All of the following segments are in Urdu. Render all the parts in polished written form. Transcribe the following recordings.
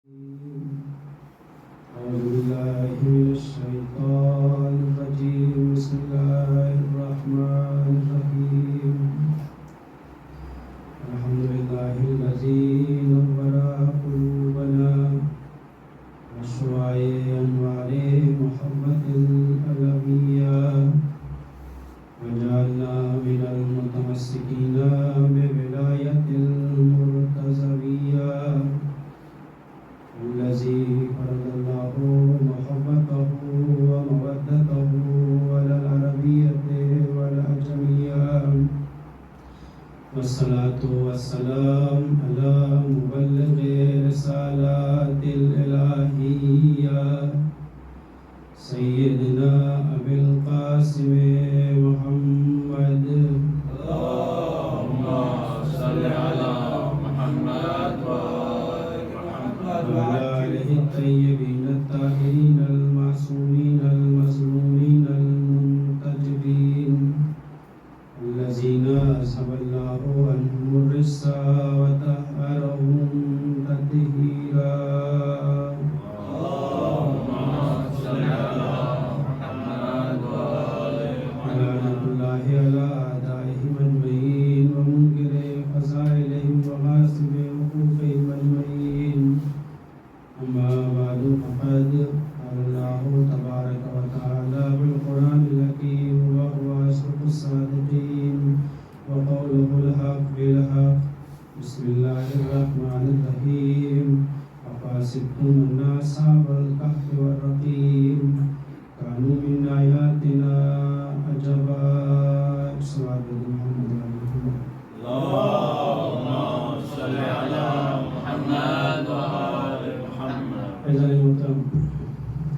أعوذ بالله من الشيطان الرجيم. بسم الله الرحمن الرحيم. الحمد لله الذي نور قلوبنا بشعاع أنوار محبة الألوية وجعلنا من المتمسكين بولاية المرتزوية الذي فرض الله محبته ومودته على العربية والعجمية. والصلاة والسلام على مبلغ رسالات الإلهية سيدنا أبي القاسم محمد. اللهم صل على محمد وعلى آله الطيبين الطاهرين المعصومين المظلومين المنتجبين الذين أذهب الله عنهم الرجس وطهرهم تطهيرا. اللهم صل على محمد لعنة الله على أعدائهم أجمعين ومنكر فضائلهم وغاصب حقوقهم أجمعين. أما بعد فقد قال الله تبارك وتعالى بالقرآن الحكيم وهو أصدق الصادقين وقوله الحق بالحق. بسم الله الرحمن الرحيم. أفحسبتم أن أصحاب الكهف والرقيم كانوا من آياتنا عجبا. صلوات محمد عليه. اللهم صل على محمد وآل محمد. فیضان محترم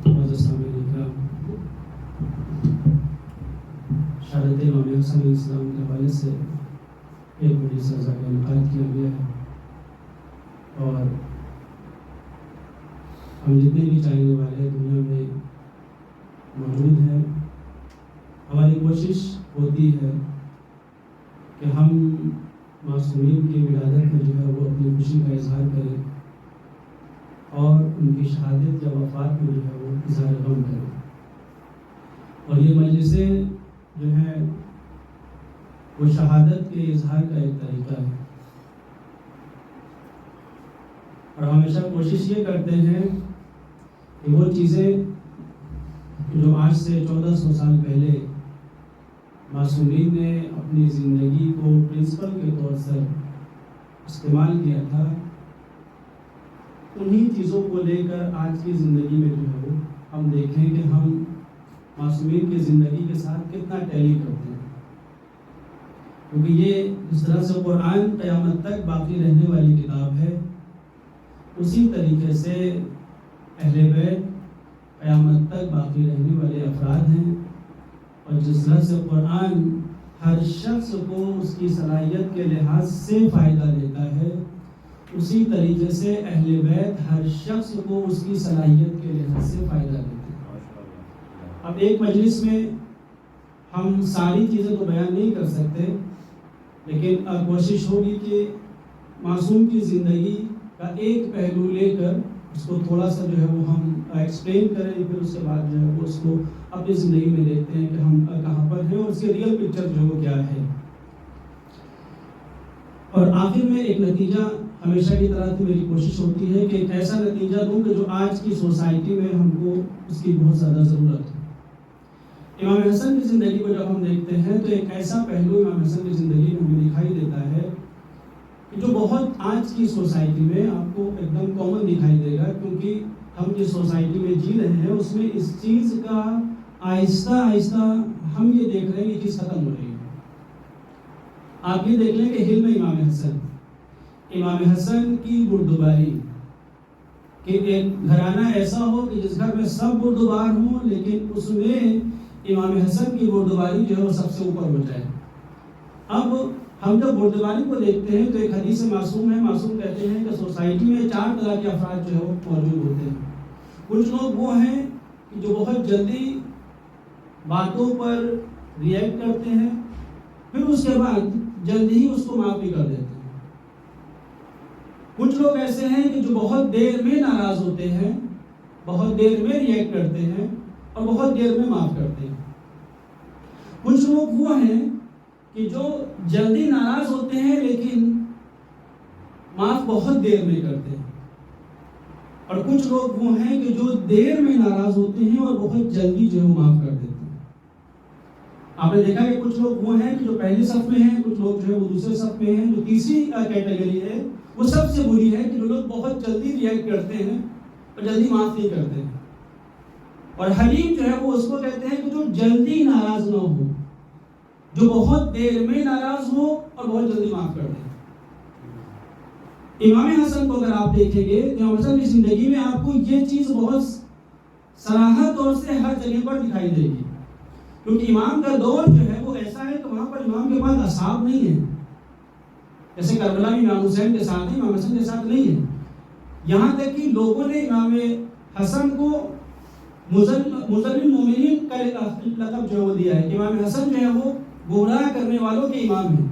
معزز سامعین اکرام، شہادت امام حسن علیہ السلام کے حوالے سے ایک بڑی سزا کا انعقاد کیا گیا ہے، اور ہم جتنے بھی چاہنے والے دنیا میں موجود ہیں، ہماری کوشش ہوتی ہے کہ ہم معصومین کی ولادت میں جو ہے وہ اپنی خوشی کا اظہار کریں، اور ان کی شہادت یا وفات میں جو ہے وہ اظہار غم کریں. اور یہ مجلسیں جو ہے وہ شہادت کے اظہار کا ایک طریقہ ہے، اور ہمیشہ کوشش یہ کرتے ہیں کہ وہ چیزیں جو آج سے 1400 سال پہلے معصومین نے اپنی زندگی کو پرنسپل کے طور سے استعمال کیا تھا، انہی چیزوں کو لے کر آج کی زندگی میں جو ہے وہ ہم دیکھیں کہ ہم معصومین کی زندگی کے ساتھ کتنا ٹیلی کرتے ہیں. کیونکہ یہ جس طرح سے قرآن قیامت تک باقی رہنے والی کتاب ہے، اسی طریقے سے اہل بیت قیامت تک باقی رہنے والے افراد ہیں. اور جس طرح سے قرآن ہر شخص کو اس کی صلاحیت کے لحاظ سے فائدہ دیتا ہے، اسی طریقے سے اہل بیت ہر شخص کو اس کی صلاحیت کے لحاظ سے فائدہ دیتے ہیں. اب ایک مجلس میں ہم ساری چیزیں تو بیان نہیں کر سکتے، لیکن کوشش ہوگی کہ معصوم کی زندگی کا ایک پہلو لے کر اس کو تھوڑا سا جو ہے وہ ہم ایکسپلین کریں، پھر اس کے بعد جو ہے وہ اس کو اپنی زندگی میں دیکھتے ہیں کہ ہم کہاں پر ہیں اور اس کی ریئل پکچر جو وہ کیا ہے. اور آخر میں ایک نتیجہ ہمیشہ کی طرح سے میری کوشش ہوتی ہے کہ ایک ایسا نتیجہ دوں کہ جو آج کی سوسائٹی میں ہم کو اس کی بہت زیادہ ضرورت ہے. امام حسن کی زندگی کو جب ہم دیکھتے ہیں تو ایک ایسا پہلو امام حسن کی زندگی میں ہمیں دکھائی دیتا ہے کہ جو بہت آج کی سوسائٹی میں آپ کو ایک دم کامن دکھائی دے گا، کیونکہ ہم جس سوسائٹی میں جی رہے ہیں اس میں اس چیز کا آہستہ آہستہ ہم یہ دیکھ رہے ہیں کہ یہ چیز ختم ہو رہی ہے. آپ یہ دیکھ لیں کہ حلم امام حسن کی بردباری، کہ ایک گھرانہ ایسا ہو کہ جس گھر میں سب بردبار ہوں، لیکن اس میں امام حسن کی بردباری جو ہے وہ سب سے اوپر ہو جائے. اب ہم جب بردباری کو دیکھتے ہیں تو ایک حدیث معصوم ہے، معصوم کہتے ہیں کہ سوسائٹی میں 4 طرح کے افراد جو ہے وہ موجود ہوتے ہیں. کچھ لوگ وہ ہیں کہ جو بہت جلدی باتوں پر ریئیکٹ کرتے ہیں، پھر اس کے بعد جلدی ہی اس کو معاف بھی کر دیتے ہیں. کچھ لوگ ایسے ہیں کہ جو بہت دیر میں ناراض ہوتے ہیں، بہت دیر میں ریئیکٹ کرتے ہیں اور بہت دیر میں معاف کرتے ہیں۔ کچھ لوگ وہ ہیں کہ جو جلدی ناراض ہوتے ہیں لیکن معاف بہت دیر میں کرتے ہیں، اور کچھ لوگ وہ ہیں کہ جو دیر میں ناراض ہوتے ہیں اور بہت جلدی جو ہے معاف کر دیتے ہیں۔ آپ نے دیکھا کہ کچھ لوگ وہ ہیں کہ جو پہلے صف میں ہیں، کچھ لوگ جو ہے وہ دوسرے صف میں ہیں۔ جو تیسری کیٹیگری ہے وہ سب سے بری ہے کہ جو لوگ بہت جلدی ریئیکٹ کرتے ہیں اور جلدی معاف نہیں کرتے ہیں۔ اور حلیم جو ہے وہ اس کو کہتے ہیں کہ جو جلدی ناراض نہ ہو، جو بہت دیر میں ناراض ہو اور بہت جلدی معاف کر دے۔ امام حسن کو اگر آپ دیکھیں گے، امام حسن کی زندگی میں آپ کو یہ چیز بہت صراحت طور سے ہر جگہ پر دکھائی دے گی، کیونکہ امام کا دور جو ہے وہ ایسا ہے کہ وہاں پر امام کے پاس اصحاب نہیں ہے۔ جیسے کربلا میں امام حسین کے ساتھ ہے، امام حسن کے ساتھ نہیں ہے۔ یہاں تک کہ لوگوں نے امام حسن کو مضل المومنین کا لقب جو وہ دیا ہے کہ امام حسن جو ہے وہ گمراہ کرنے والوں کے امام ہیں۔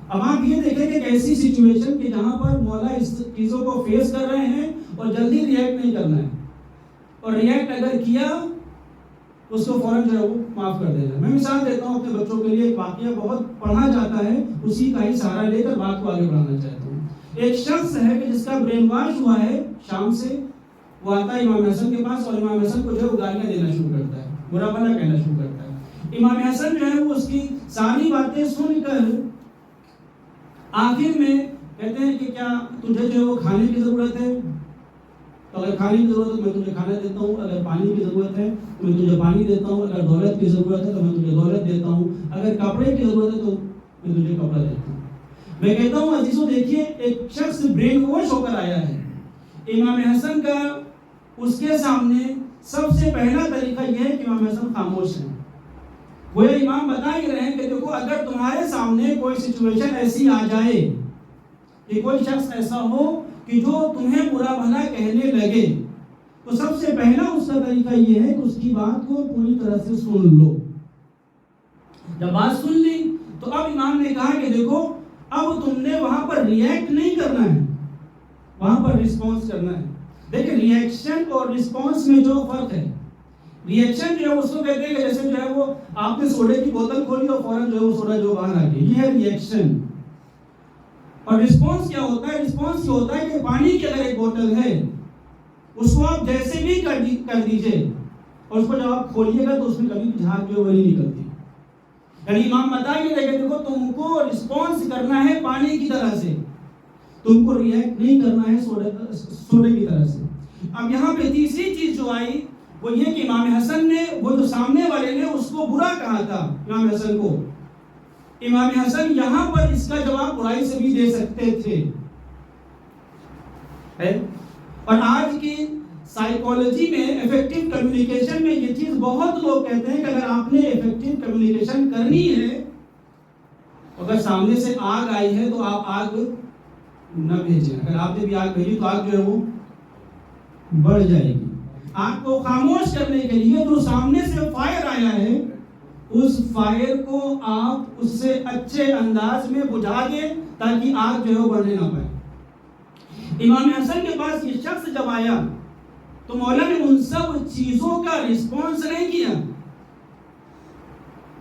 اب آپ یہ دیکھیں کہ ایک ایسی سچویشن کہ جہاں پر مولا اس چیزوں کو فیس کر رہے ہیں اور جلدی ریئیکٹ نہیں کرنا ہے، اور ریئیکٹ اگر کیا تو اس کو فوراً جو ہے وہ معاف کر دینا۔ میں مثال دیتا ہوں اپنے بچوں کے لیے، ایک واقعہ بہت پڑھا جاتا ہے، اسی کا ہی سہارا لے کر بات کو آگے بڑھانا چاہتا ہوں۔ ایک شخص ہے کہ جس کا برین واش ہوا ہے، شام سے وہ آتا ہے امام حسن کے پاس اور امام حسن کو جو ہے وہ گالیاں دینا شروع کرتا ہے، برا بھلا کہنا شروع کرتا ہے۔ امام حسن جو ہے وہ اس کی ساری باتیں سن کر آخر میں کہتے ہیں کہ کیا تجھے جو ہے وہ کھانے کی ضرورت ہے؟ تو اگر کھانے کی ضرورت ہے تو میں تجھے کھانا دیتا ہوں، اگر پانی کی ضرورت ہے تو میں تجھے پانی دیتا ہوں، اگر دولت کی ضرورت ہے تو میں تجھے دولت دیتا ہوں، اگر کپڑے کی ضرورت ہے تو میں تجھے کپڑا دیتا ہوں۔ میں کہتا ہوں عزیزو، دیکھیے ایک شخص برین واش ہو کر آیا ہے۔ امام حسن کا اس کے سامنے سب سے پہلا طریقہ یہ ہے کہ امام حسن خاموش ہیں۔ وہ امام بتا ہی رہے ہیں کہ دیکھو اگر تمہارے سامنے کوئی سچویشن ایسی آ جائے کہ کوئی شخص ایسا ہو کہ جو تمہیں برا بھلا کہنے لگے، تو سب سے پہلا اس کا طریقہ یہ ہے کہ اس کی بات کو پوری طرح سے سن لو۔ جب بات سن لی تو اب امام نے کہا کہ دیکھو اب تم نے وہاں پر ریئیکٹ نہیں کرنا ہے، وہاں پر رسپانس کرنا ہے۔ دیکھیں ریئیکشن اور رسپانس میں جو فرق ہے، ریئیکشن جو ہے اس کو کہتے ہیں کہ جیسے جو ہے وہ آپ نے سوڈے کی بوتل کھولی اور فوراً جو ہے وہ سوڈا جو باہر آ گیا، یہ ہے ریئیکشن۔ اور رسپانس کیا ہوتا ہے؟ رسپانس یہ ہوتا ہے کہ پانی کی اگر ایک بوتل ہے، اس کو آپ جیسے بھی کر دیجئے اور اس کو جب آپ کھولیے گا تو اس میں کبھی جھاگ جو ہے وہ نہیں نکلتی۔ یعنی امام بتائیے کہ دیکھو تم کو رسپانس کرنا ہے پانی کی طرح سے، تم کو ریئیکٹ نہیں کرنا ہے سوڈے کی طرح سے۔ اب یہاں پہ تیسری چیز جو آئی وہ یہ کہ امام حسن نے، وہ جو سامنے والے نے اس کو برا کہا تھا امام حسن کو، امام حسن یہاں پر اس کا جواب برائی سے بھی دے سکتے تھے۔ اور آج کی سائیکالوجی میں ایفیکٹو کمیونیکیشن میں یہ چیز بہت لوگ کہتے ہیں کہ اگر آپ نے ایفیکٹو کمیونیکیشن کرنی ہے، اگر سامنے سے آگ آئی ہے تو آپ آگ نہ بھیجیں، اگر آپ نے بھی آگ بھیجی تو آگ جو ہے وہ بڑھ جائے گی۔ آگ کو خاموش کرنے کے لیے جو سامنے سے فائر آیا ہے، اس فائر کو آپ اس سے اچھے انداز میں بجھا دیں تاکہ آگ جو ہے وہ بڑھنے نہ پائے۔ امام حسن کے پاس یہ شخص جب آیا تو مولا نے ان سب چیزوں کا رسپانس نہیں کیا۔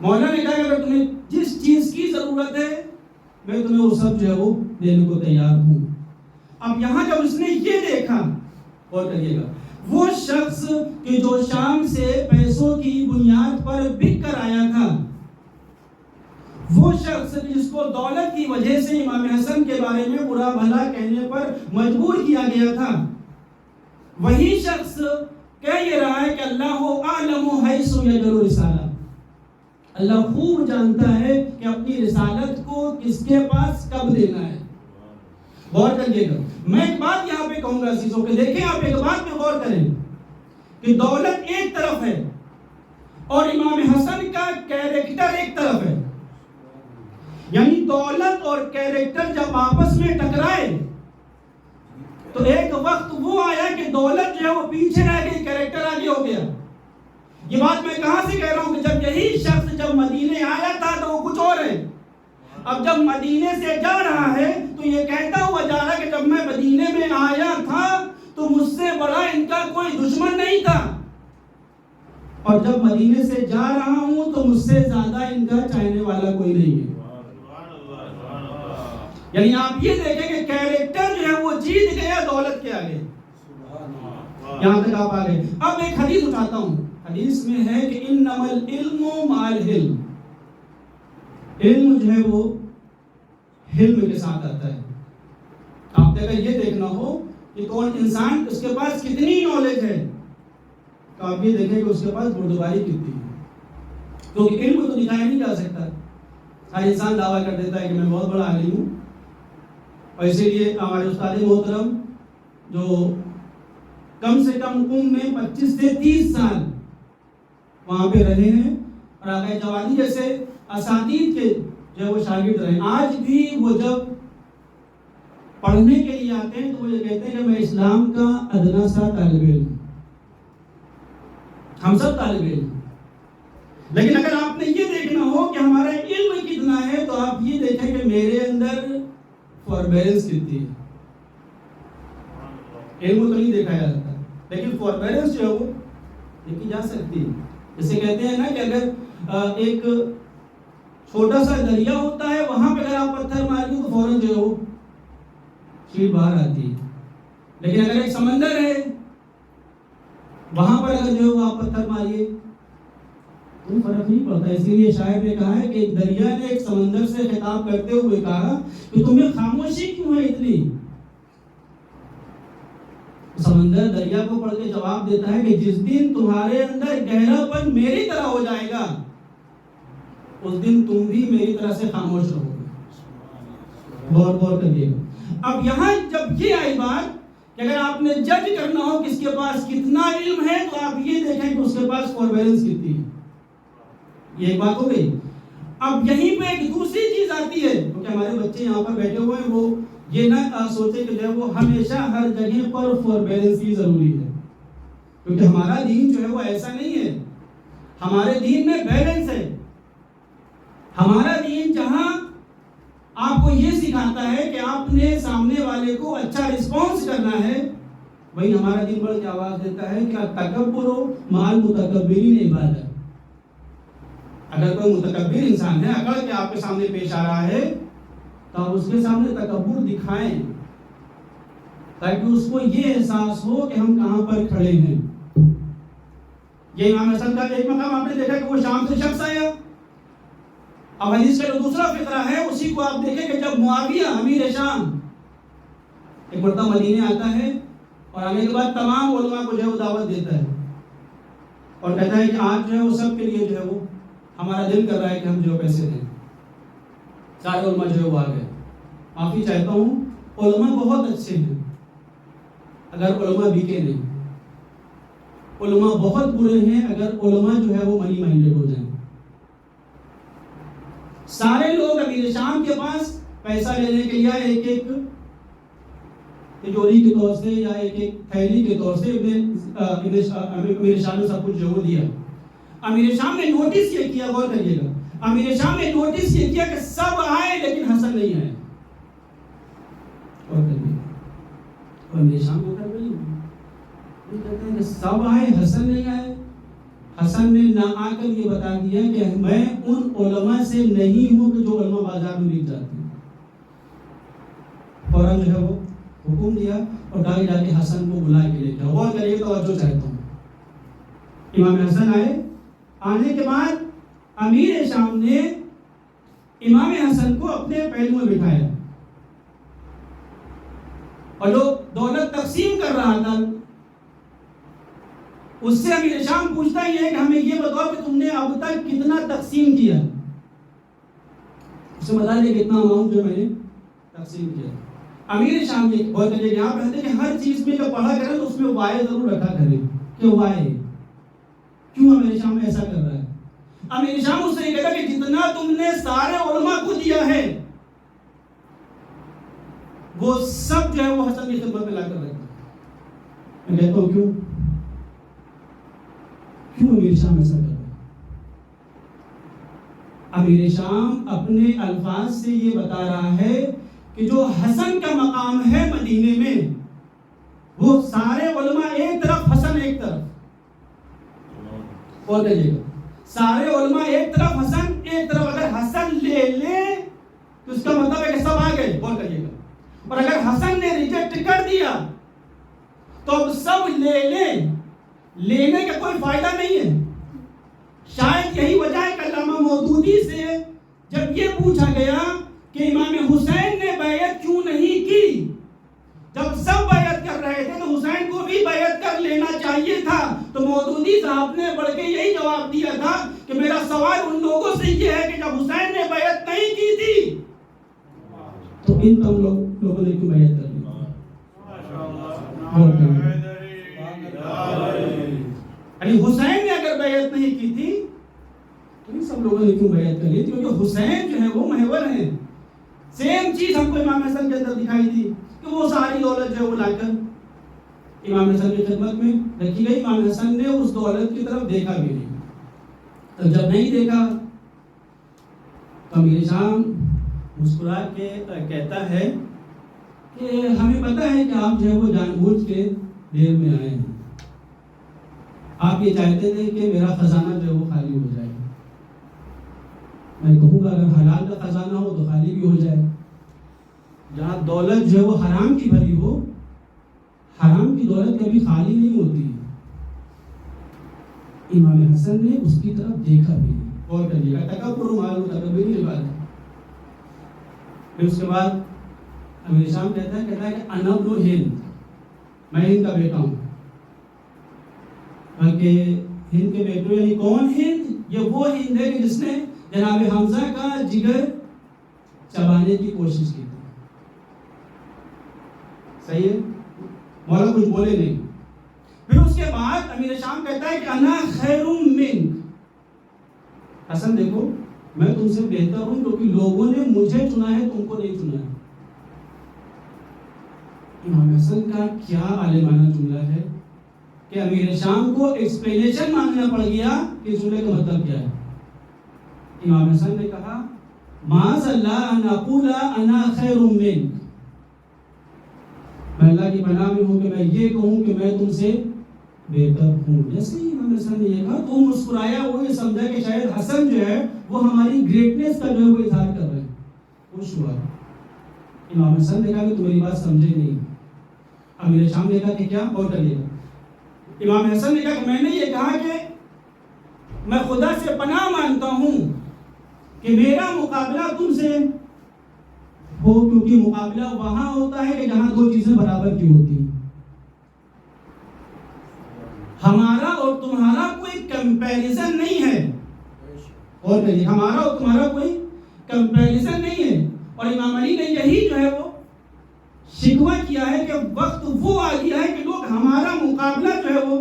مولا نے کہا کہ اگر تمہیں جس چیز کی ضرورت ہے میں تمہیں وہ سب جو ہے وہ دینے کو تیار ہوں۔ اب یہاں جب اس نے یہ دیکھا، غور کریے گا، وہ شخص کہ جو شام سے پیسوں کی بنیاد پر بک کر آیا تھا، وہ شخص جس کو دولت کی وجہ سے امام حسن کے بارے میں برا بھلا کہنے پر مجبور کیا گیا تھا، وہی شخص کہہ یہ رہا ہے کہ اللہ اعلم حیث یجعل رسالہ، اللہ خوب جانتا ہے کہ اپنی رسالت کو کس کے پاس کب دینا ہے۔ غور کریے گا، میں ایک بات یہاں پہ کہوں گا عزیزوں کہ دیکھیں آپ ایک بات پہ غور کریں کہ دولت ایک طرف ہے اور امام حسن کا کیریکٹر ایک طرف ہے۔ یعنی دولت اور کیریکٹر جب آپس میں ٹکرائے تو ایک وقت وہ آیا کہ دولت جو ہے وہ پیچھے رہ گئی، کیریکٹر آگے ہو گیا۔ یہ بات میں کہاں سے کہہ رہا ہوں کہ جب یہی شخص جب مدینے آیا تھا تو وہ کچھ اور ہے، اب جب مدینے سے جا رہا ہے تو یہ کہتا ہوا جا رہا ہے کہ جب میں مدینے میں آیا تھا تو مجھ سے بڑا ان کا کوئی دشمن نہیں تھا، اور جب مدینے سے جا رہا ہوں تو مجھ سے زیادہ ان کا چاہنے والا کوئی نہیں ہے۔ یعنی آپ یہ دیکھیں کہ کیریکٹر جو ہے وہ جیت گیا دولت کے آگے۔ یہاں تک آپ آ گئے۔ اب ایک حدیث اٹھاتا ہوں، حدیث میں ہے کہ انما العلم مع الحلم، علم جو ہے وہ حلم کے ساتھ آتا ہے۔ آپ اگر یہ دیکھنا ہو کہ کون انسان اس کے پاس کتنی نالج ہے تو آپ یہ دیکھیں کہ اس کے پاس بردباری کتنی ہے، کیونکہ علم کو تو دکھایا نہیں جا سکتا۔ ہر انسان دعویٰ کر دیتا ہے کہ میں بہت بڑا عالم ہوں، اور اسی لیے ہمارے استاد محترم جو کم سے کم میں 25 سے 30 سال وہاں پہ رہے ہیں، اور آقا جوادی جیسے اساتید کے جو وہ شاگرد رہے، آج بھی وہ جب پڑھنے کے لیے آتے ہیں تو وہ یہ کہتے ہیں کہ میں اسلام کا ادنا سا طالب علم، ہم سب طالب علم۔ لیکن اگر آپ نے یہ دیکھنا ہو کہ ہمارا علم کتنا ہے تو آپ یہ دیکھیں کہ میرے اندر فوربیرنس کتنی ہے۔ علم تو نہیں دیکھا جاتا لیکن فوربیرنس جو ہے وہ دیکھی جا سکتی ہے۔ جیسے کہتے ہیں نا کہ اگر ایک چھوٹا سا دریا ہوتا ہے، وہاں پہ اگر آپ پتھر ماریں تو فوراً جو ہے وہ چیز باہر آتی ہے، لیکن اگر ایک سمندر ہے وہاں پر اگر جو ہے وہ آپ پتھر ماریے کوئی فرق نہیں پڑتا۔ اسی لیے شاعر نے کہا ہے کہ ایک دریا نے ایک سمندر سے خطاب کرتے ہوئے کہا کہ تمہیں خاموشی کیوں ہے اتنی؟ سمندر دریا کو پڑھ کے جواب دیتا ہے کہ جس دن تمہارے اندر گہرا پن میری طرح ہو جائے گا اس دن تم بھی میری طرح سے خاموش رہو گے۔ غور کریے گا۔ اب یہاں جب یہ آئی بات کہ اگر آپ نے جج کرنا ہو کس کے پاس کتنا علم ہے تو آپ یہ دیکھیں کہ اس کے پاس فوربیرنس کتنی ہے۔ یہ ایک بات ہو گئی۔ اب یہیں پہ ایک دوسری چیز آتی ہے، کیونکہ ہمارے بچے یہاں پر بیٹھے ہوئے ہیں، وہ یہ نہ سوچے کہ جو ہے وہ ہمیشہ ہر جگہ پر فوربیرنس ہی ضروری ہے، کیونکہ ہمارا دین جو ہے وہ ایسا نہیں ہے۔ ہمارے دین میں بیلنس ہے۔ ہمارا دین جہاں آپ کو یہ سکھاتا ہے کہ آپ نے سامنے والے کو اچھا رسپانس کرنا ہے، وہی ہمارا دین بڑھ کے آواز دیتا ہے کہ تکبر مع المتکبرین عبادت۔ اگر کوئی متکبر انسان ہے، اکڑ کے آپ کے سامنے پیش آ رہا ہے تو آپ اس کے سامنے تکبر دکھائیں تاکہ اس کو یہ احساس ہو کہ ہم کہاں پر کھڑے ہیں۔ یہ امام حسن کا ایک مقام آپ نے دیکھا کہ وہ شام سے شخص آیا۔ اب حدیث کا جو دوسرا فقرہ ہے اسی کو آپ دیکھیں کہ جب معاویہ امیر شام ایک مرتبہ مدینے آتا ہے اور آنے کے بعد تمام علماء کو جو ہے وہ دعوت دیتا ہے اور کہتا ہے کہ آج جو ہے وہ سب کے لیے جو ہے وہ ہمارا دل کر رہا ہے کہ ہم جو پیسے دیں۔ سارے علماء جو ہے وہ آ گئے۔ معافی چاہتا ہوں، علماء بہت اچھے ہیں اگر علماء بیکے نہیں، علماء بہت برے ہیں اگر علماء جو ہے وہ منی مائنڈڈ ہو جائیں۔ سارے لوگ امیر شام کے پاس پیسہ لینے کے لیے ایک ایک تجوری کے طور سے یا ایک ایک تھیلی کے طور سے امیر شام نے سب کچھ جو دیا۔ امیر شام نے نوٹس یہ کیا، غور کریے گا، امیر شام نے نوٹس یہ کیا کہ سب آئے لیکن حسن نہیں آئے۔ غور کریے، امیر شام کو کر رہی وہ کہتے ہیں کہ سب آئے حسن نہیں آئے۔ حسن نے نہ آ کر یہ بتا دیا کہ میں ان علماء سے نہیں ہوں کہ جو علماء بازار میں بک جاتے ہیں۔ فوراً جو ہے وہ حکم دیا اور ڈالی جا کے حسن کو بلا کے لے جاؤ۔ غور کریے، توجہ چاہتا ہوں۔ امام حسن آئے، آنے کے بعد امیر شام نے امام حسن کو اپنے پہلو میں بٹھایا اور جو دولت تقسیم کر رہا تھا اس سے امیر شام پوچھتا ہی ہے کہ ہمیں یہ بتاؤ کہ تم نے اب تک کتنا تقسیم کیا۔ اسے بتا دیا کتنا اماؤنٹ جو میں نے تقسیم کیا۔ امیر شام یہ بہت اچھے یہاں پہ کہتے ہیں کہ ہر چیز میں جب پڑھا کریں تو اس میں وائے ضرور رکھا کریں کہ وائے کیوں امیر شام ایسا کر رہا ہے۔ امیر شام اس سے یہ کہتا کہ جتنا تم نے سارے علماء کو دیا ہے وہ سب جو ہے وہ حسن کی خدمت میں لا کر رکھا۔ میں کہتا ہوں کیوں امیر شام ایسا کر رہا ہے؟ امیر شام اپنے الفاظ سے یہ بتا رہا ہے کہ جو حسن کا مقام ہے مدینے میں، وہ سارے علماء ایک طرف، حسن ایک طرف، اور کہیے گا سارے علماء ایک طرف، حسن ایک طرف. اگر حسن لے لے تو اس کا مطلب ہے کہ سب آ گئے، اور کہیے گا. اور اگر حسن نے ریجیکٹ کر دیا تو اب سب لے لیں، لینے کا کوئی فائدہ نہیں ہے. شاید یہی وجہ ہے کہ علامہ مودودی سے جب یہ پوچھا گیا کہ امام حسین نے بیعت کیوں نہیں کی، جب سب بیعت کر رہے تھے تو حسین کو بھی بیعت کر لینا چاہیے تھا، تو مودودی صاحب نے بڑھ کے یہی جواب دیا تھا کہ میرا سوال ان لوگوں سے یہ ہے کہ جب حسین نے بیعت نہیں کی تھی تو ان تم لوگوں نے کیوں بیعت کر لی؟ یعنی حسین نے اگر بیعت نہیں کی تھی تو ان سب لوگوں نے کیوں بیعت کر لی تھی؟ کیونکہ حسین جو ہے وہ محور ہیں. سیم چیز ہم کو امام حسن کے اندر دکھائی تھی کہ وہ ساری دولت جو ہے وہ لا کر امام حسن کی خدمت میں رکھی گئی. امام حسن نے اس دولت کی طرف دیکھا بھی نہیں. تو جب نہیں دیکھا تو امیر شام مسکرا کے کہتا ہے کہ ہمیں پتہ ہے کہ آپ جو ہے وہ جان بوجھ کے دیر میں آئے ہیں. آپ یہ چاہتے تھے کہ میرا خزانہ جو ہے وہ خالی ہو جائے. میں کہوں گا اگر حلال کا خزانہ ہو تو خالی بھی ہو جائے. جہاں دولت جو ہے وہ حرام کی بھری ہو، حرام کی دولت کبھی خالی نہیں ہوتی. امام حسن نے اس کی طرف دیکھا بھی نہیں. اور کریے گا تکبر معلوم تکبری عبادت. پھر اس کے بعد امیر شام کہتا ہے کہ انا ابن ہند، میں ہند کا بیٹا ہوں. کہ ہند کے بیٹے یعنی کون ہند؟ یہ وہ ہند ہے کہ جس نے جناب حمزہ کا جگر چبانے کی کوشش کی تھی. صحیح ہے، مولا کچھ بولے نہیں. پھر اس کے بعد امیر شام کہتا ہے کہ انا خیر منک. حسن دیکھو میں تم سے بہتر ہوں کیونکہ لوگوں نے مجھے چنا ہے، تم کو نہیں چنا ہے. امام حسن کا کیا عالمانہ جملہ ہے کہ امیر شام کو ایکسپلینیشن مانگنا پڑ گیا کہ اس جملے کا مطلب کیا ہے. امام حسن نے کہا معاذ اللہ ان اقول انا خیر منک، میں اللہ کی پناہ میں ہوں کہ میں یہ کہوں کہ میں تم سے بہتر ہوں. جیسے ہی امام حسن نے یہ کہا تو مسکرایا. وہ یہ سمجھا کہ شاید حسن جو ہے وہ ہماری گریٹنس کا جو ہے وہ اظہار کر رہے ہیں. خوش ہوا. امام حسن نے کہا کہ تم میری بات سمجھے نہیں. امیر شام نے کہا کہ کیا؟ اور کریے گا. امام حسن نے کہا کہ میں نے یہ کہا کہ میں خدا سے پناہ مانگتا ہوں کہ میرا مقابلہ تم سے ہو، کیونکہ مقابلہ وہاں ہوتا ہے کہ جہاں دو چیزیں برابر کی ہوتی ہیں. ہمارا اور تمہارا کوئی کمپیریزن نہیں ہے. اور کہیے ہمارا اور تمہارا کوئی کمپیریزن نہیں ہے. اور امام علی نے یہی جو ہے وہ شکوہ کیا ہے کہ وقت وہ آ گیا ہے کہ لوگ ہمارا مقابلہ جو ہے وہ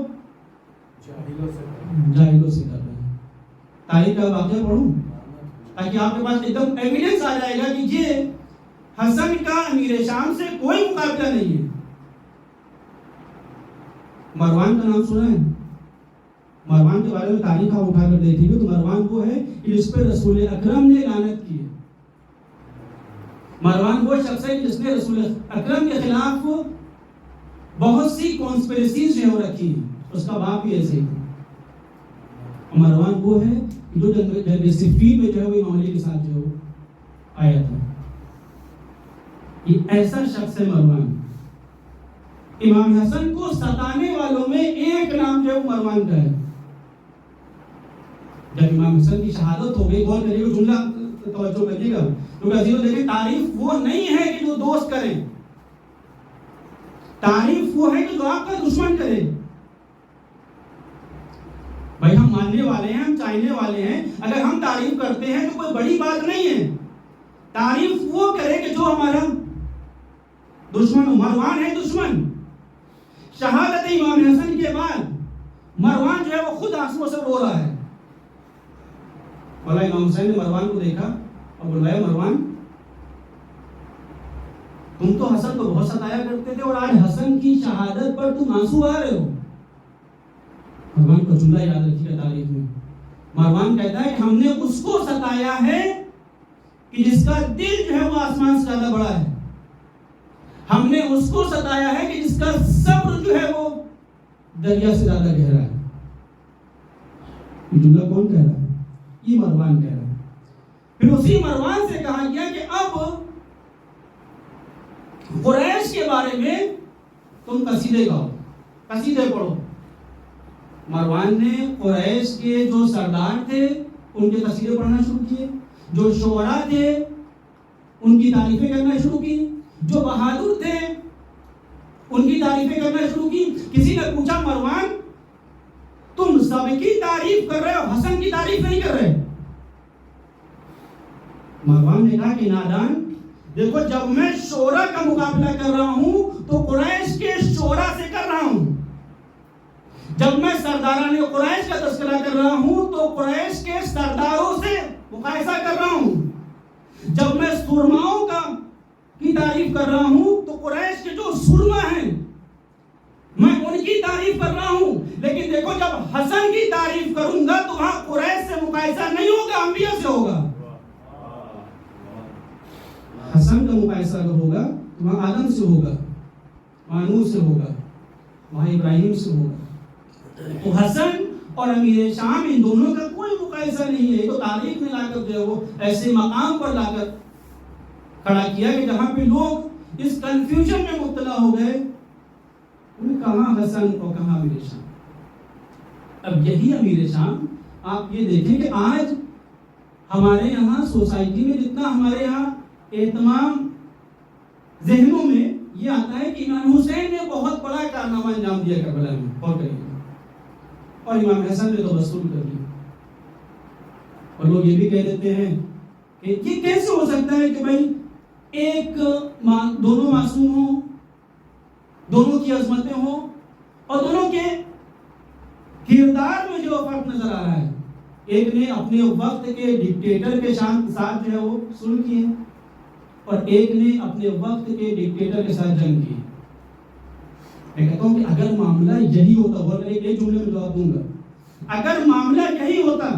جاہلوں سے کر رہے ہیں. تاریخ کا واقعہ پڑھوں تاکہ آپ کے پاس ایک دم ایویڈنس آ جائے گا کہ یہ حسن کا امیر شام سے کوئی مقابلہ نہیں ہے. مروان کا نام سنا ہے؟ مروان کے بارے میں تاریخ آپ اٹھا کر دیکھیں گے تو مروان وہ ہے کہ جس پہ رسول اکرم نے لعنت کی ہے. مروان وہ شخص ہے جس نے رسول اکرم کے خلاف بہت سی کانسپریسیز جو رکھی ہیں. اس کا باپ بھی ایسے ہی تھا. مروان وہ ہے جو جنگ صفین میں جو ہے وہ امام علی کے ساتھ جو آیا تھا. یہ ایسا شخص ہے مروان. امام حسن کو ستانے والوں میں ایک نام جو ہے وہ مروان کا ہے. جب امام حسن کی شہادت ہو گئی، غور کریے گا جملہ توجہ کریے گا کیونکہ عزیزو دیکھیں تعریف وہ نہیں ہے کہ جو دوست کرے، تعریف وہ ہے کہ جو آپ کا دشمن کرے. بھائی ہم ماننے والے ہیں، ہم چاہنے والے ہیں، اگر ہم تعریف کرتے ہیں تو کوئی بڑی بات نہیں ہے. تعریف وہ کرے کہ جو ہمارا دشمن ہو. مروان ہے دشمن. شہادت امام حسن کے بعد مروان جو ہے وہ خود آنسوؤں سے رو رہا ہے. مولا امام حسین نے مروان کو دیکھا اور بلوایا، مروان تم تو حسن کو بہت ستایا کرتے تھے اور آج حسن کی شہادت پر تم آنسو آ رہے ہو. مروان کو جملہ یاد رکھیے گا تاریخ میں. مروان کہتا ہے کہ ہم نے اس کو ستایا ہے کہ جس کا دل جو ہے وہ آسمان سے زیادہ بڑا ہے، ہم نے اس کو ستایا ہے کہ جس کا صبر جو ہے وہ دریا سے زیادہ گہرا ہے۔ یہ جملہ کون کہہ رہا ہے؟ یہ مروان کہہ رہا ہے۔ پھر اسی مروان سے کہا گیا کہ اب قریش کے بارے میں تم قصیدے گاؤ، قصیدے پڑھو۔ مروان نے قریش کے جو سردار تھے ان کے قصیدے پڑھنا شروع کیے، جو شعراء تھے ان کی تعریفیں کرنا شروع کی، جو بہادر تھے ان کی تعریفیں کرنا شروع کی۔ کسی نے پوچھا مروان تم سب کی تعریف کر رہے ہو، حسن کی تعریف نہیں کر رہے؟ مروان نے کہا کہ نادان، دیکھو جب میں شعراء کا مقابلہ کر رہا ہوں تو قریش کے شعراء سے کر رہا ہوں، جب میں سرداران قریش کا تذکرہ کر رہا ہوں تو قریش کے سرداروں سے مقایسہ کر رہا ہوں، جب میں سرماؤں کی تعریف کر رہا ہوں تو قریش کے جو سرما ہیں میں ان کی تعریف کر رہا ہوں۔ لیکن دیکھو جب حسن کی تعریف کروں گا تو وہاں قریش سے مقایسہ نہیں ہوگا، انبیاء سے ہوگا۔ حسن کا مقایسہ اگر ہوگا تو وہاں آدم سے ہوگا، وہاں نوح سے ہوگا، وہاں ابراہیم سے ہوگا۔ تو حسن اور امیر شام ان دونوں کا کوئی مقایسہ نہیں ہے۔ تو تاریخ میں لا کر جو ہے وہ ایسے مقام پر لا کر کھڑا کیا کہ جہاں پہ لوگ اس کنفیوژن میں مبتلا ہو گئے، کہاں حسن اور کہاں امیر شام۔ اب یہی امیر شام آپ یہ دیکھیں کہ آج ہمارے یہاں سوسائٹی میں جتنا ہمارے یہاں اہتمام ذہنوں میں یہ آتا ہے کہ امام حسین نے بہت بڑا کارنامہ انجام دیا کربلا میں، اور کریے، اور امام حسن نے تو رسول کر دیا۔ اور لوگ یہ بھی کہہ دیتے ہیں کہ یہ کیسے ہو سکتا ہے کہ بھائی ایک دونوں معصوم ہوں، دونوں کی عظمتیں ہوں، اور دونوں کے کردار میں جو فرق نظر آ رہا ہے، ایک نے اپنے وقت کے ڈکٹیٹر کے ساتھ جو ہے وہ صلح کی ہے، اور ایک نے اپنے وقت کے ڈکٹیٹر کے ساتھ جنگ کی۔ میں کہتا ہوں کہ اگر معاملہ یہی ہوتا، اور میں ایک جملے میں جواب دوں گا، اگر معاملہ یہی ہوتا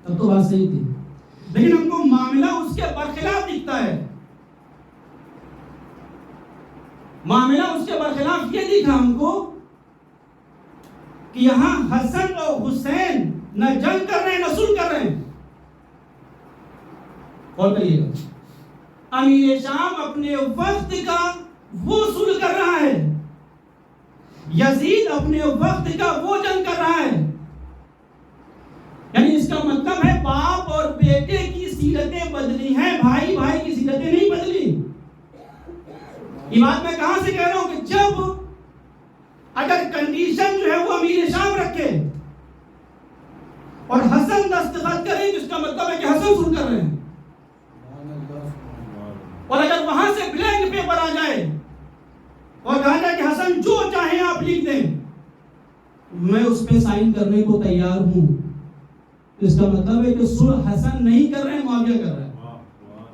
تب تو بات صحیح تھی، لیکن ہم کو معاملہ اس کے برخلاف دکھتا ہے۔ معاملہ اس کے برخلاف یہ دکھا ہم کو کہ یہاں حسن اور حسین نہ جنگ کر رہے ہیں نہ صلح کر رہے ہیں۔ غور کریے گا، امیر شام اپنے وقت کا وہ صلح کر رہا ہے، یزید اپنے وقت کا وہ جنگ کر رہا ہے۔ یعنی اس کا مطلب ہے باپ اور بیٹے کی سیرتیں بدلی ہیں، بھائی بھائی کی سیرتیں نہیں بدلی۔ یہ بات میں کہاں سے کہہ رہا ہوں کہ جب اگر کنڈیشن جو ہے وہ امیر شام رکھے اور حسن دستخط کریں تو اس کا مطلب ہے کہ حسن صلح کر رہے ہیں، اور اگر وہاں سے بلینک پیپر آ جائے اور کہا جائے کہ حسن جو چاہیں آپ لکھ دیں، میں اس پہ سائن کرنے کو تیار ہوں، اس کا مطلب ہے کہ صلح حسن نہیں کر رہے ہیں، معاویہ کر رہا ہے،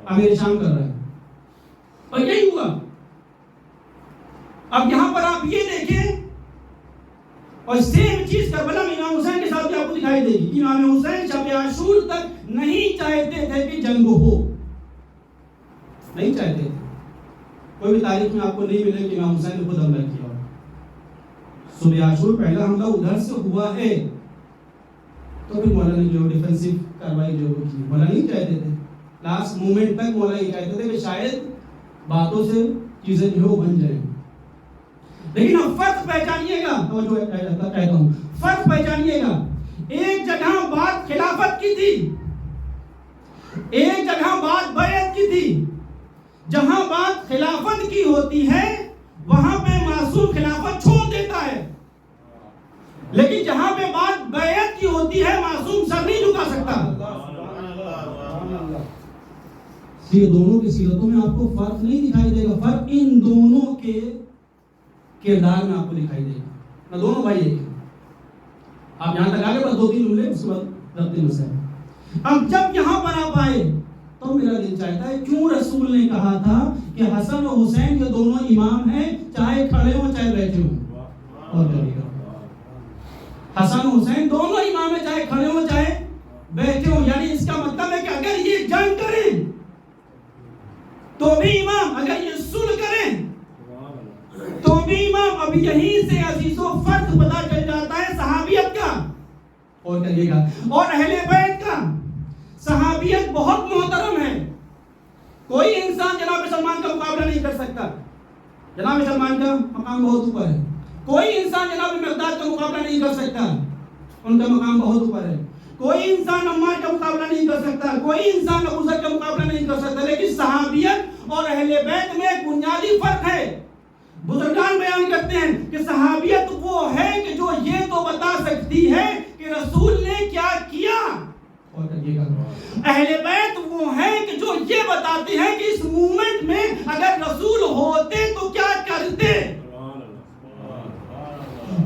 امیر شام کر رہا ہے۔ اور یہی ہوا۔ اب یہاں پر آپ یہ دیکھیں، اور سیم چیز کربلا میں امام حسین کے ساتھ بھی آپ کو دکھائی دے گی کہ امام حسین شب عاشور تک نہیں چاہتے تھے کہ جنگ ہو، نہیں چاہتے تھے۔ کوئی بھی تاریخ میں آپ کو نہیں ملے کہ امام حسین نے خود حملہ کیا۔ صبح عاشور پہلا حملہ ادھر سے ہوا ہے تو پھر مولا نے جو ڈیفینسو کاروائی جو کی، مولا نہیں چاہتے تھے، لاسٹ مومنٹ تک مولا یہ چاہتے تھے کہ شاید باتوں سے چیزیں جو وہ بن جائیں۔ لیکن اب فرق پہچانیے گا، توجہ کہتا ہوں، فرق پہچانیے گا۔ ایک جگہ بات خلافت کی تھی، ایک جگہ بات بیعت کی تھی۔ جہاں بات خلافت کی ہوتی ہے وہاں پہ معصوم خلافت چھوڑ دیتا ہے، لیکن جہاں پہ بات بیعت کی ہوتی ہے معصوم سر نہیں جھکا سکتا۔ یہ دونوں کی سیرتوں میں آپ کو فرق نہیں دکھائی دے گا، فرق ان دونوں کے کردار میں آپ کو دکھائی دے گا۔ نہ دونوں بھائی ایک ہیں۔ آپ یہاں تک آگے بس دو تین جملے اس کے بعد ربطی مسائل۔ اب جب یہاں پر آپ آئے تو میرا دل چاہتا ہے کیوں رسول نے کہا تھا کہ حسن و حسین کے دونوں امام ہیں، چاہے کھڑے ہوں چاہے بیٹھے ہوں۔ اور حسن و حسین دونوں امام ہیں، چاہے کھڑے ہوں چاہے بیٹھے ہوں، یعنی اس کا مطلب ہے کہ اگر یہ جنگ کریں تو بھی امام، اگر یہ صلح کریں تو بھی امام. اب یہیں سے عزیزوں فرق پتہ چل جاتا ہے صحابیت کا اور کریے گا اور اہل بیت کا. صحابیت بہت محترم ہے. کوئی انسان جناب سلمان کا مقابلہ نہیں کر سکتا. جناب سلمان کا مقام بہت اوپر ہے. کوئی انسان جناب مقداد کا مقابلہ نہیں کر سکتا، ان کا مقام بہت اوپر ہے. کوئی انسان عمار کا مقابلہ نہیں کر سکتا، کوئی انسان ابو ذر کا مقابلہ نہیں کر سکتا. لیکن صحابیت اور اہل بیت میں ایک بنیادی فرق ہے. بزرگان بیان کرتے ہیں کہ صحابیت وہ ہے کہ جو یہ تو بتا سکتی ہے کہ رسول نے کیا کیا، اور اہل بیت وہ ہیں کہ جو یہ بتاتے ہیں کہ اس مومنٹ میں اگر رسول ہوتے تو کیا کرتے.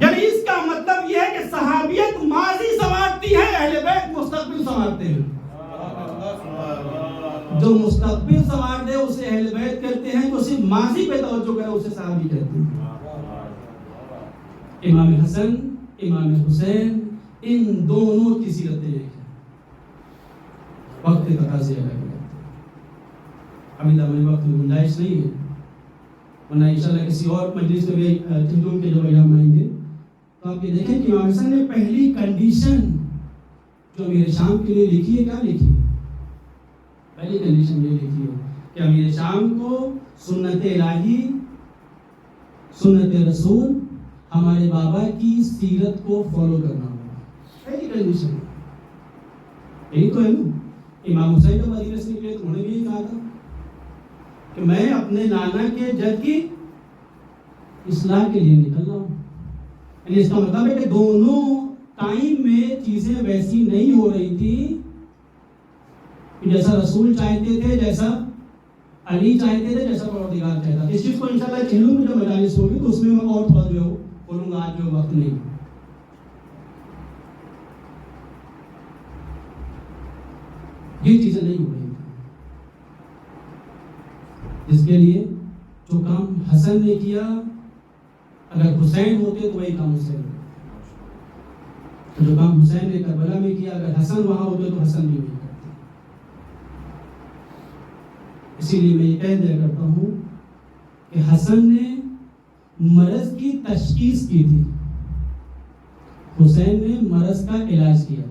یعنی اس کا مطلب یہ ہے کہ صحابیت ماضی سنوارتی ہے، اہل بیت مستقبل سنوارتے ہیں. جو مستقبل سنوار دے اسے اہل بیت کہتے ہیں، جو صرف ماضی پہ توجہ کرے اسے صحابی کہتے ہیں. امام حسن، امام حسین، ان دونوں کی سیرتیں ایک ہیں. وقت کے تقاضے الگ الگ. ابھی تمہیں وقت میں گنجائش نہیں ہے، ورنہ انشاءاللہ کسی اور مجلس میں بھی تہجد کے جب ایام آئیں گے تو آپ یہ دیکھیں کہ امام حسن نے پہلی کنڈیشن جو امیر شام کے لیے لکھی ہے، کیا لکھی ہے؟ پہلی کنڈیشن یہ لکھی ہے کہ امیر شام کو سنت الہی، سنت رسول، ہمارے بابا کی سیرت کو فالو کرنا ہوگا. پہلی کنڈیشن یہی تو ہے نا. امام حسین کا مدینہ سے نکلے تو انہوں نے بھی یہی کہا تھا کہ میں اپنے نانا کے جد کی اصلاح کے لیے نکل رہا ہوں. یعنی اس کا مطلب ہے کہ دونوں ٹائم میں چیزیں ویسی نہیں ہو رہی تھی جیسا رسول چاہتے تھے، جیسا علی چاہتے تھے، جیسا پروردگار چاہتا تھا. اس چیز کو انشاءاللہ چہلوں میں جب مجالس ہوگی تو اس میں میں اور تھوڑا جو ہے بولوں گا، آج جو وقت نہیں. یہ چیزیں نہیں ہو رہی تھی، جس کے لیے جو کام حسن نے کیا، اگر حسین ہوتے تو وہی کام حسین ہوتا. جو کام حسین نے کربلا میں کیا، اگر حسن وہاں ہوتے تو حسن بھی نہیں کرتے. اسی لیے میں یہ کہہ دیا کرتا ہوں کہ حسن نے مرض کی تشخیص کی تھی، حسین نے مرض کا علاج کیا تھا.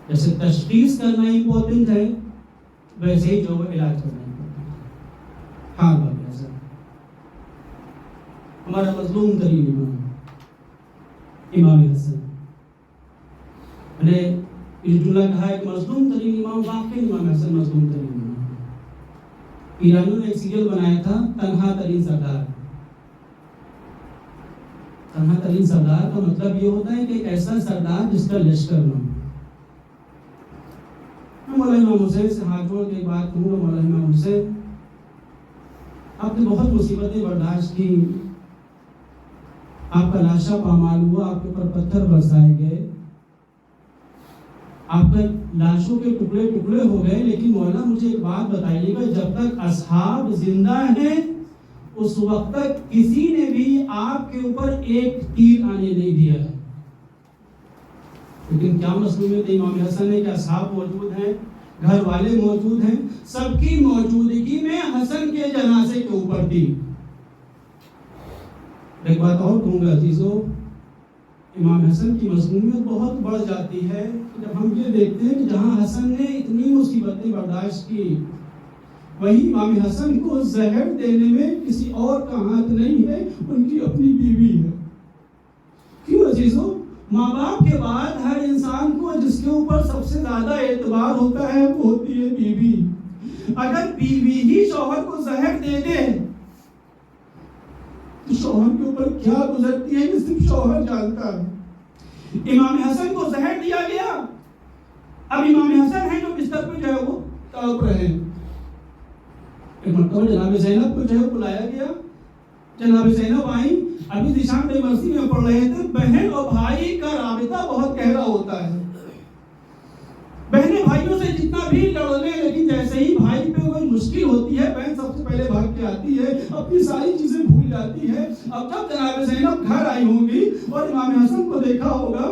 جیسے تشخیص کرنا امپورٹنٹ ہے، ویسے ہی جو وہ علاج کرنا امپورٹنٹ ہے. ہاں بابا حسن ہمارا مظلوم ترین امام امام حسن. میں نے یہ جملہ کہا ہے کہ مظلوم ترین امام، واقعی امام حسن مظلوم ترین امام. ایرانیوں نے ایک سیریل بنایا تھا تنہا ترین سردار. تنہا ترین سردار کا مطلب یہ ہوتا ہے کہ ایک ایسا سردار جس کا لشکر نہ ہو. میں مولانا امام حسین سے ہاتھ جوڑ کے ایک بات کہوں گا. مولانا امام حسین، آپ نے بہت مصیبتیں برداشت کی، آپ کا لاشا پامال ہوا، آپ کے اوپر پتھر برسائے گئے، آپ کا لاشوں کے ٹکڑے ٹکڑے ہو گئے. لیکن مولانا مجھے ایک بات بتائیے گا، جب تک اصحاب زندہ ہیں اس وقت تک کسی نے بھی آپ کے اوپر ایک تیر آنے نہیں دیا ہے. لیکن کیا مصلوبیت امام حسن ہے کہ اصحاب موجود ہیں، گھر والے موجود ہیں، سب کی موجودگی میں حسن کے جنازے کے اوپر تھی. ایک بات اور کہوں گا عزیزو، امام حسن کی مظلومیت بہت بڑھ جاتی ہے جب ہم یہ دیکھتے ہیں کہ جہاں حسن نے اتنی مصیبتیں برداشت کی، وہی امام حسن کو زہر دینے میں کسی اور کا ہاتھ نہیں ہے، ان کی اپنی بیوی ہے. کیوں عزیزو؟ ماں باپ کے بعد ہر انسان کو جس کے اوپر سب سے زیادہ اعتبار ہوتا ہے وہ ہوتی ہے بیوی. اگر بیوی ہی شوہر کو زہر دے دے تو شوہر کے اوپر کیا گزرتی ہے کہ صرف شوہر جانتا ہے. امام حسن کو زہر دیا گیا. اب امام حسن ہیں جو بستر پہ جو ہے وہ تڑپ رہے ہیں. ایک مرتبہ جناب زینب کو جو ہے بلایا گیا. جناب زینب آئیں، ابھی ذیشان بے مرسی میں پڑھ رہے تھے. بہن اور بھائی کا رابطہ بہت گہرا ہوتا ہے. بہنیں بھائیوں سے جتنا بھی لڑ لیں، لیکن جیسے ہی بھائی پہ کوئی مشکل ہوتی ہے بہن سب سے پہلے بھاگ کے آتی ہے، اپنی ساری چیزیں بھول جاتی ہے. اب جب جناب زینب گھر آئی ہوں گی اور امام حسن کو دیکھا ہوگا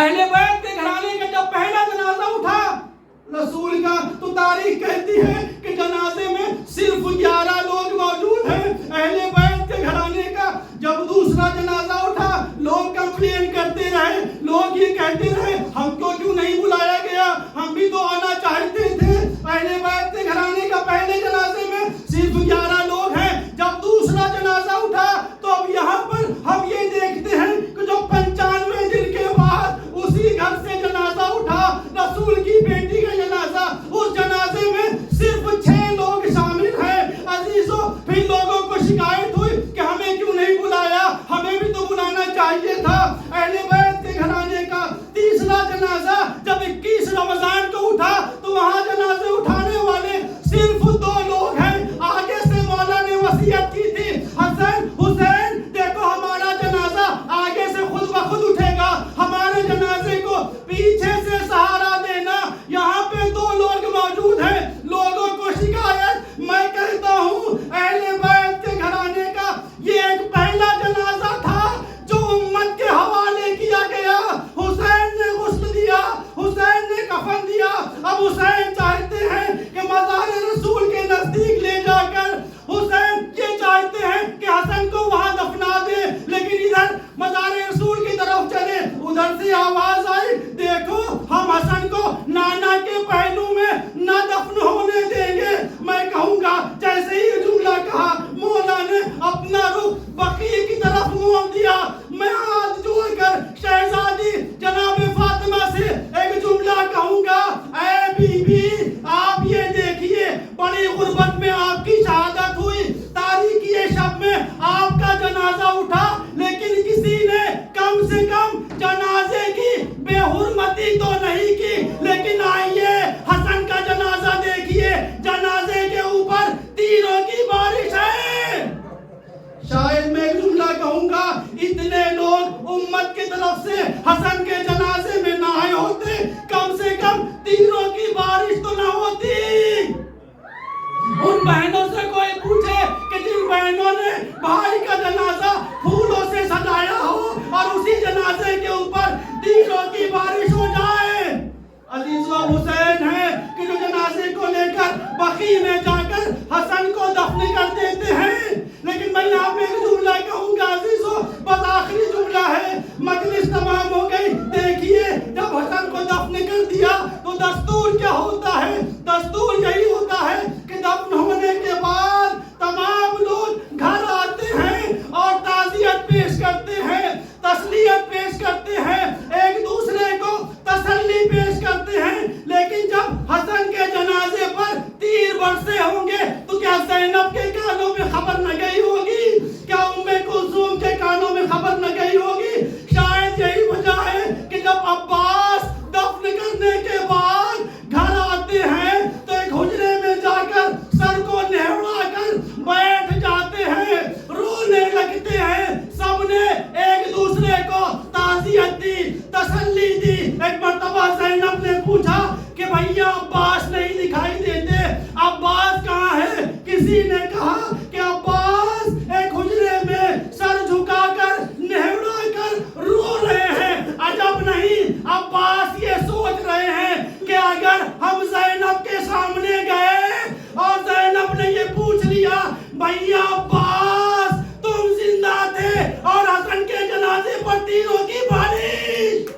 اہل بیت کے گھرانے کا جب پہلا جنازہ اٹھا رسول کا تو تاریخ کہتی ہے کہ جنازے میں صرف 11 لوگ موجود ہیں اہل بیت کے گھرانے کا. جب دوسرا جنازہ اٹھا لوگ کمپلین کرتے رہے, لوگ یہ کہتے رہے ہم کو کیوں نہیں بلایا گیا, ہم بھی تو آنا چاہتے تھے. اہل بیت کے گھرانے کا پہلے جنازے میں صرف 11 لوگ ہیں. جب دوسرا جنازہ اٹھا تو اب یہاں پر ہم یہ دیکھتے ہیں کہ جو 95 دن کے بعد اسی گھر سے جنازہ اٹھا رسول کی بیٹی کا جنازہ, اس جنازے میں صرف 6 لوگ شامل ہیں. عزیزو پھر لوگوں کو شکایت ہوئی کہ ہمیں کیوں نہیں بلایا, ہمیں بھی تو بلانا چاہیے تھا. اہل بیت کے گھرانے کا تیسرا جنازہ جب 21 رمضان کو اٹھا تو وہاں جنازے اٹھانے والے صرف 2 لوگ ہیں. آگے سے مولا نے وصیت کی تھی حسن حسین دیکھو ہمارا جنازہ آگے سے خود بخود اٹھے گا, ہمارے جنازے کو پیچھے سے سہارا دینا. یہاں پہ 2 لوگ موجود ہیں, لوگوں کو شکایت. میں کہتا ہوں اہل بیت کے گھرانے کا یہ ایک پہلا جنازہ تھا جو امت کے حوالے کیا گیا. حسین نے غسل دیا, حسین نے کفن دیا. اب حسین چاہتے ہیں کہ مزار رسول کے نزدیک لے جا کر حسین یہ چاہتے ہیں کہ حسن کو وہاں دفنا دے, لیکن ادھر مزار رسول کی طرف چلے. ادھر سے آواز آئی دیکھو ہم حسن کو نانا کے پہلو میں نہ دفن ہونے دیں گے. میں کہوں گا جیسے ہی یہ جملہ کہا مولا نے اپنا رخ بقیع کی طرف موڑ دیا. میں ہاتھ جوڑ کر شہزادی جناب فاطمہ سے ایک جملہ کہوں گا, اے بی بی آپ یہ دیکھیے بڑی غربت میں آپ کی شہادت ہوئی, تاریکی شب میں آپ کا جنازہ اٹھا, لیکن کسی نے کم سے کم جنازے کی بے حرمتی تو نہیں کی. لیکن آئیے حسن کا جنازہ دیکھیے, جنازے کے اوپر تیروں کی بارش ہے. شاید میں ایک جملہ کہوں گا اتنے لوگ امت کی طرف سے حسن کے جنازے میں نہ آئے ہوتے, کم سے کم تیروں کی بارش تو نہ ہوتی. ان بہنوں سے کوئی پوچھے کہ جن بہنوں نے بھائی کا جنازہ پھولوں سے سجایا ہو اور اسی جنازے کے اوپر تیروں کی بارش ہو جائے. عزیزو حسین ہے کہ جو جنازے کو لے کر بقیع میں جا کر حسن کو دفن کر دیتے ہیں. لیکن میں یہاں پہ ایک جملہ کہوں گا عزیزو, بس آخری جملہ ہے, مجلس تمام ہو گئی. دیکھیے جب حسن کو دفن کر دیا تو دستور کیا ہوتا ہے, دستور یہی ہوتا ہے کہ دفن ہونے کے بعد تمام لوگ گھر آتے ہیں اور تعزیت پیش کرتے ہیں, تسلیت پیش کرتے ہیں, ایک دوسرے کو تسلی پیش کرتے ہیں. لیکن جب حسن کے جنازے پر تیر برسے ہوں گے تو کیا زینب کے کانوں میں خبر نہ گئی ہوگی, کیا ام کلثوم کے کانوں میں خبر نہ گئی ہوگی. شاید یہی وجہ ہے کہ جب عباس دفن کرنے کے بعد گھر آتے ہیں تو ایک حجرے میں جا کر سر کو نہوڑا کر بیٹھ جاتے ہیں, رونے لگتے ہیں. سب نے ایک دوسرے کو تعزیت دی, تسلی دی. ایک مرتبہ زینب نے پوچھا کہ بھیا عباس نہیں دکھائی دیتے, عباس کہاں ہے؟ کسی نے کہا کہ عباس ایک حجرے میں سر جھکا کر نہوڑا کر رو رہے ہیں. عجب نہیں, عباس یہ سوچ رہے ہیں کہ اگر ہم زینب کے سامنے گئے اور زینب نے یہ پوچھ لیا بھیا عباس تم زندہ تھے اور حسن کے جنازے پر تیروں کی بارش.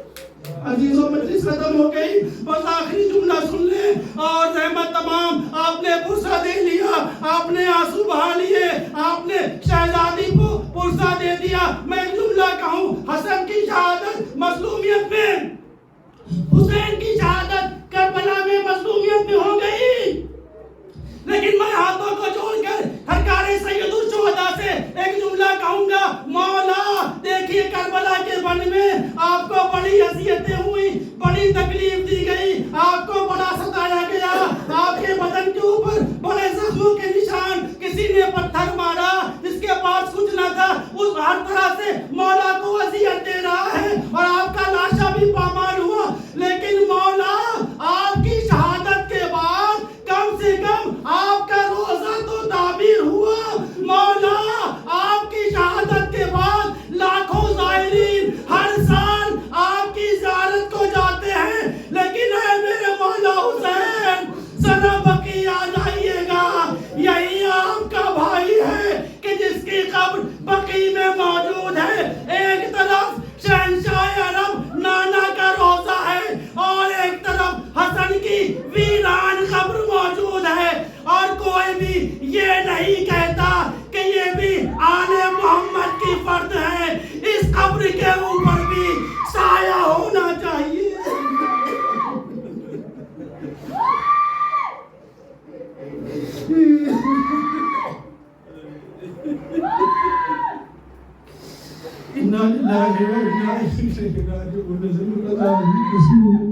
عزیزوں مجلس ختم ہو گئی, بس آخری جملہ سن لیں اور زحمت تمام. آپ نے پرسہ دے لیا, آپ نے آنسو بہا لیے, آپ نے شہزادی کو پرسہ دے دیا. میں ایک جملہ کہوں, حسن کی شہادت مظلومیت میں, حسین کی شہادت کربلا میں مظلومیت میں ہو گئی. لیکن میں ہاتھوں کو جوڑ کر سرکار سید الشہداء سے ایک جملہ کہوں گا, مولا دیکھیے کربلا کے بن میں آپ کو بڑی اذیتیں ہوئی, بڑی تکلیف دی گئی, آپ کو بڑا ستایا گیا, آپ کے بدن کے اوپر بڑے زخموں کے نشان, کسی نے پتھر مارا جس کے پاس کچھ نہ تھا, اس ہر طرح سے مولا کو اذیت دے رہا ہے اور آپ کا لاشا بھی پامال ہوا. لیکن مولا آپ کی شہادت کے بعد کم سے کم آپ کا روزہ تو تعبیر ہوا. مولا آپ کی شہادت کے بعد لاکھوں زائرین ہر سال آپ کی زیارت طرف نانا کا روزہ ہے اور ایک طرف حسن کی ویران قبر موجود ہے، اور کوئی بھی یہ نہیں کہتا کہ یہ بھی آل محمد کی فرد ہے۔ اس قبر کے اوپر بھی سایہ ہونا چاہیے۔ اِنَّا لِلَّهِ وَإِنَّا إِلَيْهِ رَاجِعُونَ۔